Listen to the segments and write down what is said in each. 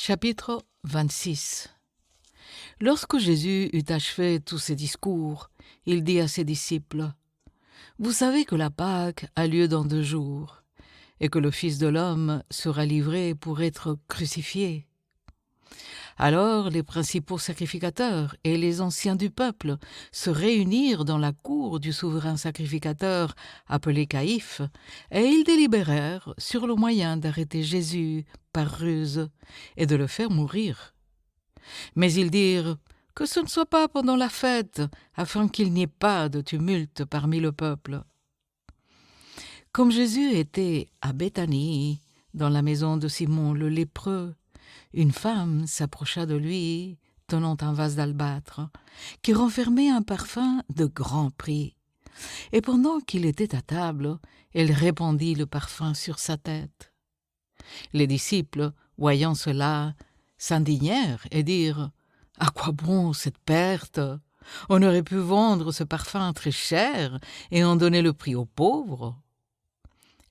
Chapitre 26. Lorsque Jésus eut achevé tous ses discours, il dit à ses disciples : « Vous savez que la Pâque a lieu dans 2 jours, et que le Fils de l'homme sera livré pour être crucifié. » Alors les principaux sacrificateurs et les anciens du peuple se réunirent dans la cour du souverain sacrificateur appelé Caïphe, et ils délibérèrent sur le moyen d'arrêter Jésus par ruse et de le faire mourir. Mais ils dirent que ce ne soit pas pendant la fête, afin qu'il n'y ait pas de tumulte parmi le peuple. Comme Jésus était à Béthanie, dans la maison de Simon le lépreux, une femme s'approcha de lui, tenant un vase d'albâtre, qui renfermait un parfum de grand prix. Et pendant qu'il était à table, elle répandit le parfum sur sa tête. Les disciples, voyant cela, s'indignèrent et dirent : « À quoi bon cette perte ? On aurait pu vendre ce parfum très cher et en donner le prix aux pauvres. »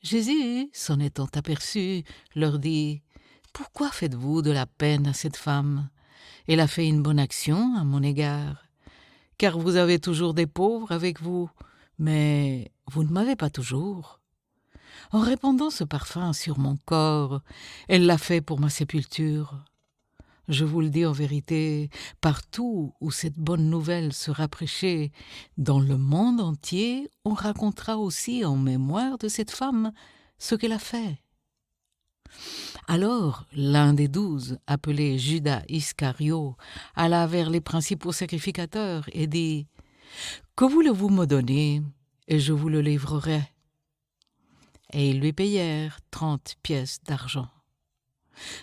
Jésus, s'en étant aperçu, leur dit : « Pourquoi faites-vous de la peine à cette femme ? Elle a fait une bonne action à mon égard. Car vous avez toujours des pauvres avec vous, mais vous ne m'avez pas toujours. En répandant ce parfum sur mon corps, elle l'a fait pour ma sépulture. Je vous le dis en vérité, partout où cette bonne nouvelle sera prêchée, dans le monde entier, on racontera aussi en mémoire de cette femme ce qu'elle a fait. » Alors l'un des 12, appelé Judas Iscario, alla vers les principaux sacrificateurs et dit : « Que voulez-vous me donner, et je vous le livrerai. » Et ils lui payèrent 30 pièces d'argent.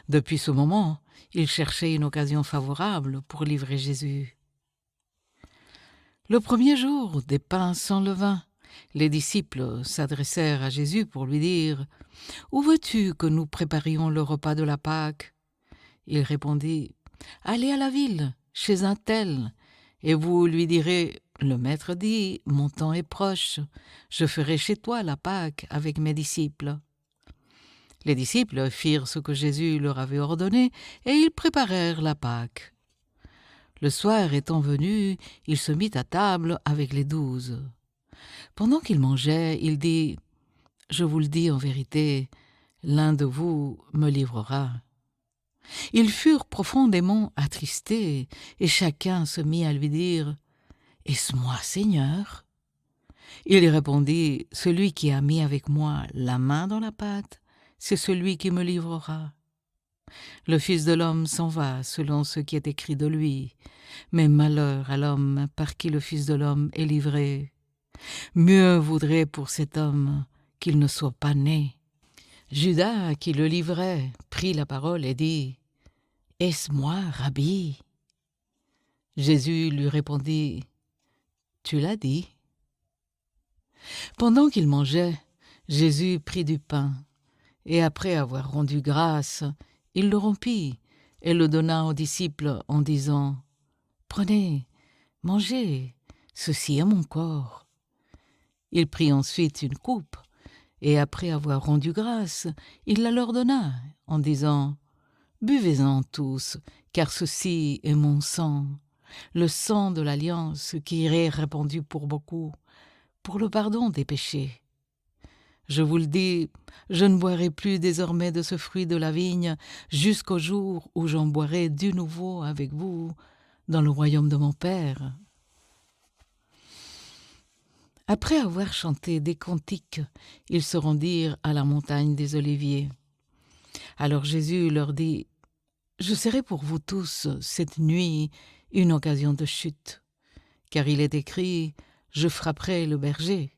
Depuis ce moment, il cherchait une occasion favorable pour livrer Jésus. Le premier jour des pains sans levain, les disciples s'adressèrent à Jésus pour lui dire : « Où veux-tu que nous préparions le repas de la Pâque ? » Il répondit : « Allez à la ville, chez un tel, et vous lui direz : le maître dit, mon temps est proche, je ferai chez toi la Pâque avec mes disciples. » Les disciples firent ce que Jésus leur avait ordonné, et ils préparèrent la Pâque. Le soir étant venu, il se mit à table avec les 12. Pendant qu'il mangeait, il dit : « Je vous le dis en vérité, l'un de vous me livrera. » Ils furent profondément attristés, et chacun se mit à lui dire : « Est-ce moi, Seigneur ? » Il répondit : « Celui qui a mis avec moi la main dans la pâte, c'est celui qui me livrera. Le Fils de l'homme s'en va selon ce qui est écrit de lui, mais malheur à l'homme par qui le Fils de l'homme est livré. Mieux vaudrait pour cet homme qu'il ne soit pas né. » Judas, qui le livrait, prit la parole et dit : « Est-ce moi, Rabbi ? » Jésus lui répondit : « Tu l'as dit. » Pendant qu'il mangeait, Jésus prit du pain, et après avoir rendu grâce, il le rompit et le donna aux disciples en disant : « Prenez, mangez, ceci est mon corps. » Il prit ensuite une coupe, et après avoir rendu grâce, il la leur donna en disant : « Buvez-en tous, car ceci est mon sang, le sang de l'alliance qui est répandu pour beaucoup, pour le pardon des péchés. Je vous le dis, je ne boirai plus désormais de ce fruit de la vigne jusqu'au jour où j'en boirai de nouveau avec vous dans le royaume de mon Père. » Après avoir chanté des cantiques, ils se rendirent à la montagne des Oliviers. Alors Jésus leur dit : « Je serai pour vous tous cette nuit une occasion de chute, car il est écrit : je frapperai le berger,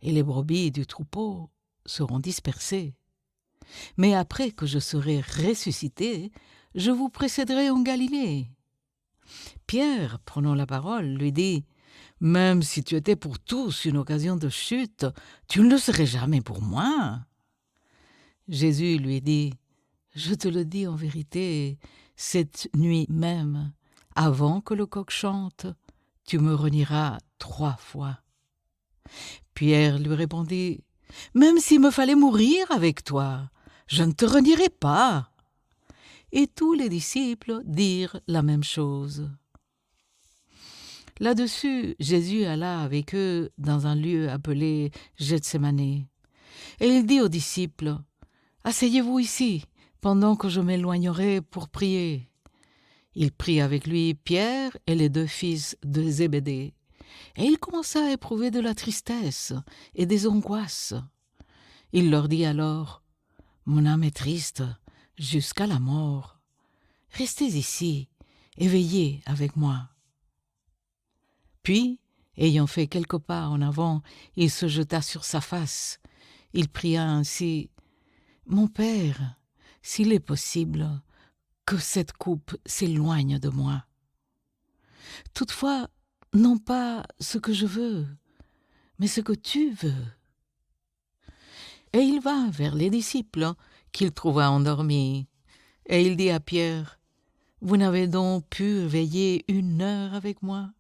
et les brebis du troupeau seront dispersées. Mais après que je serai ressuscité, je vous précéderai en Galilée. » Pierre, prenant la parole, lui dit : « Même si tu étais pour tous une occasion de chute, tu ne le serais jamais pour moi. » Jésus lui dit : « Je te le dis en vérité, cette nuit même, avant que le coq chante, tu me renieras 3 fois. » Pierre lui répondit : « Même s'il me fallait mourir avec toi, je ne te renierai pas. » Et tous les disciples dirent la même chose. Là-dessus, Jésus alla avec eux dans un lieu appelé Gethsémane. Et il dit aux disciples, « Asseyez-vous ici, pendant que je m'éloignerai pour prier. » Il prit avec lui Pierre et les 2 fils de Zébédée, et il commença à éprouver de la tristesse et des angoisses. Il leur dit alors, « Mon âme est triste jusqu'à la mort. Restez ici et veillez avec moi. » Puis, ayant fait quelques pas en avant, il se jeta sur sa face. Il pria ainsi, « Mon Père, s'il est possible, que cette coupe s'éloigne de moi. Toutefois, non pas ce que je veux, mais ce que tu veux. » Et il va vers les disciples qu'il trouva endormis. Et il dit à Pierre, « Vous n'avez donc pu veiller 1 heure avec moi?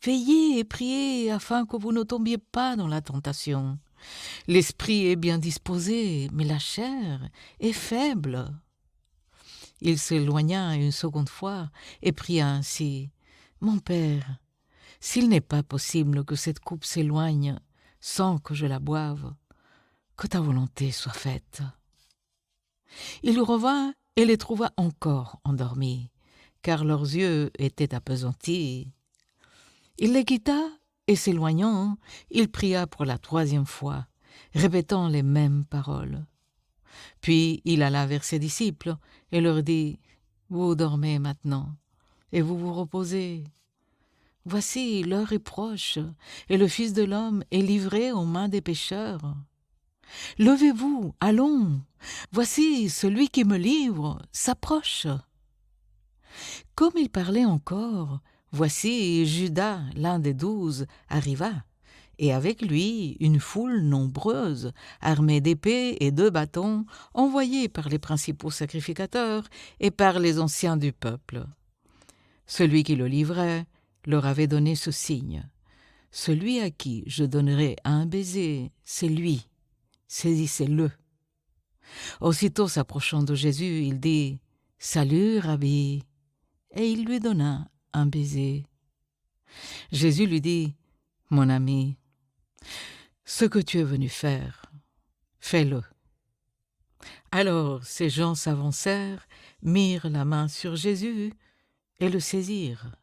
Veillez et priez afin que vous ne tombiez pas dans la tentation. L'esprit est bien disposé, mais la chair est faible. » Il s'éloigna 1 seconde fois et pria ainsi, « Mon Père, s'il n'est pas possible que cette coupe s'éloigne sans que je la boive, que ta volonté soit faite. » Il revint et les trouva encore endormis, car leurs yeux étaient appesantis. Il les quitta et s'éloignant, il pria pour la 3e fois, répétant les mêmes paroles. Puis il alla vers ses disciples et leur dit, « Vous dormez maintenant, et vous vous reposez. Voici, l'heure est proche, et le Fils de l'homme est livré aux mains des pécheurs. Levez-vous, allons, voici celui qui me livre s'approche. » Comme il parlait encore, voici Judas, l'un des 12, arriva, et avec lui une foule nombreuse, armée d'épées et de bâtons, envoyés par les principaux sacrificateurs et par les anciens du peuple. Celui qui le livrait leur avait donné ce signe, « Celui à qui je donnerai un baiser, c'est lui, saisissez-le. » Aussitôt s'approchant de Jésus, il dit, « Salut, Rabbi !» et il lui donna un baiser. Jésus lui dit, « Mon ami, ce que tu es venu faire, fais-le. » Alors ces gens s'avancèrent, mirent la main sur Jésus et le saisirent.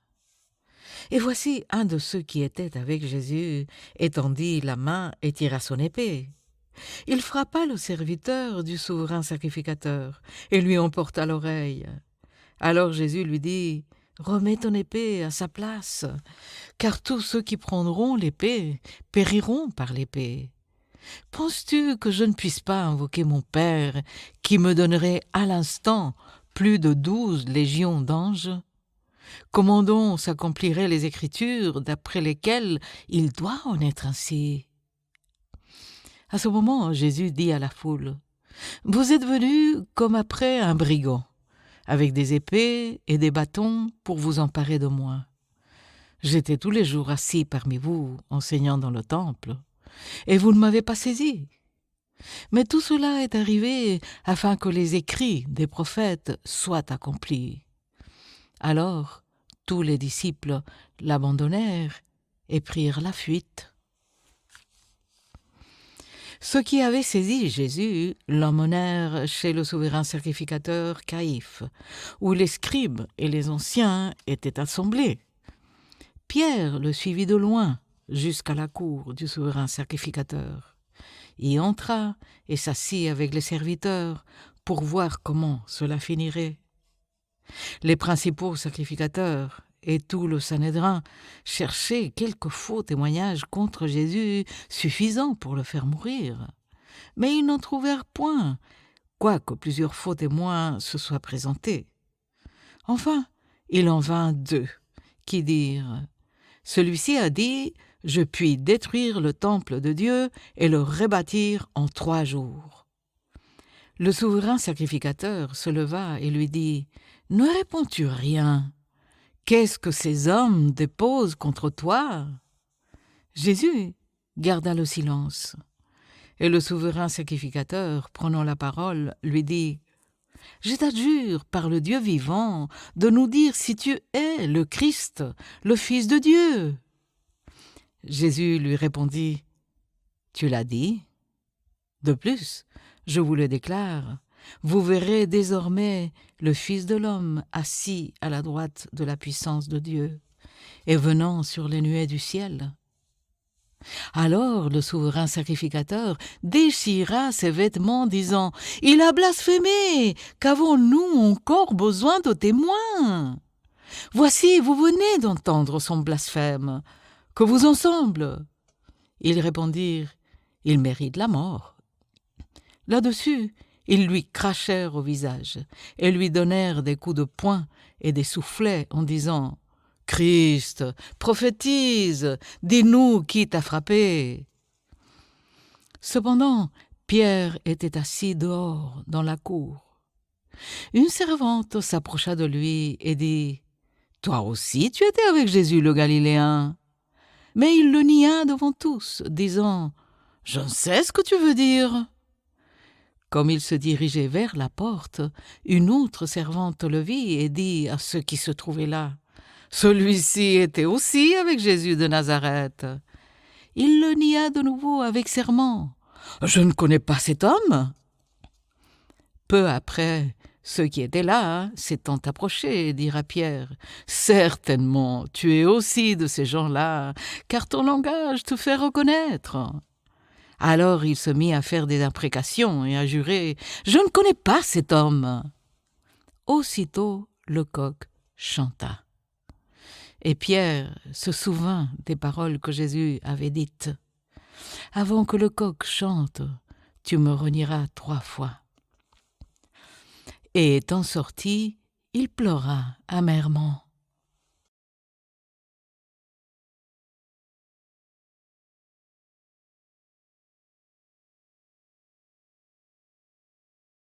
Et voici un de ceux qui étaient avec Jésus étendit la main et tira son épée. Il frappa le serviteur du souverain sacrificateur et lui emporta l'oreille. Alors Jésus lui dit, « Remets ton épée à sa place, car tous ceux qui prendront l'épée périront par l'épée. Penses-tu que je ne puisse pas invoquer mon Père, qui me donnerait à l'instant plus de 12 légions d'anges? Comment donc s'accompliraient les Écritures d'après lesquelles il doit en être ainsi? » À ce moment, Jésus dit à la foule, « Vous êtes venus comme après un brigand, avec des épées et des bâtons pour vous emparer de moi. J'étais tous les jours assis parmi vous, enseignant dans le temple, et vous ne m'avez pas saisi. Mais tout cela est arrivé afin que les écrits des prophètes soient accomplis. » Alors, tous les disciples l'abandonnèrent et prirent la fuite. Ceux qui avaient saisi Jésus l'emmenèrent chez le souverain sacrificateur Caïphe, où les scribes et les anciens étaient assemblés. Pierre le suivit de loin jusqu'à la cour du souverain sacrificateur. Y entra et s'assit avec les serviteurs pour voir comment cela finirait. Les principaux sacrificateurs et tout le Sanhédrin cherchaient quelques faux témoignages contre Jésus suffisants pour le faire mourir. Mais ils n'en trouvèrent point, quoique plusieurs faux témoins se soient présentés. Enfin, il en vint 2 qui dirent, « Celui-ci a dit, je puis détruire le temple de Dieu et le rebâtir en 3 jours. » Le souverain sacrificateur se leva et lui dit, « Ne réponds-tu rien? Qu'est-ce que ces hommes déposent contre toi? » Jésus garda le silence. Et le souverain sacrificateur, prenant la parole, lui dit, Je t'adjure par le Dieu vivant de nous dire si tu es le Christ, le Fils de Dieu. » Jésus lui répondit, « Tu l'as dit. De plus, je vous le déclare, vous verrez désormais le Fils de l'homme assis à la droite de la puissance de Dieu et venant sur les nuées du ciel. » Alors le souverain sacrificateur déchira ses vêtements, disant, « Il a blasphémé! Qu'avons-nous encore besoin de témoins? Voici, vous venez d'entendre son blasphème. Que vous en semble ?» Ils répondirent, « Il mérite la mort. » Là-dessus, ils lui crachèrent au visage et lui donnèrent des coups de poing et des soufflets en disant, « Christ, prophétise, dis-nous qui t'a frappé. » Cependant, Pierre était assis dehors dans la cour. Une servante s'approcha de lui et dit, « Toi aussi tu étais avec Jésus le Galiléen. » Mais il le nia devant tous, disant, « Je ne sais ce que tu veux dire. » Comme il se dirigeait vers la porte, une autre servante le vit et dit à ceux qui se trouvaient là, « Celui-ci était aussi avec Jésus de Nazareth. » Il le nia de nouveau avec serment, « Je ne connais pas cet homme. » Peu après, ceux qui étaient là, s'étant approchés, dirent à Pierre, « Certainement, tu es aussi de ces gens-là, car ton langage te fait reconnaître. » Alors il se mit à faire des imprécations et à jurer, « Je ne connais pas cet homme. » Aussitôt le coq chanta. Et Pierre se souvint des paroles que Jésus avait dites, « Avant que le coq chante, tu me renieras 3 fois. » Et étant sorti, il pleura amèrement.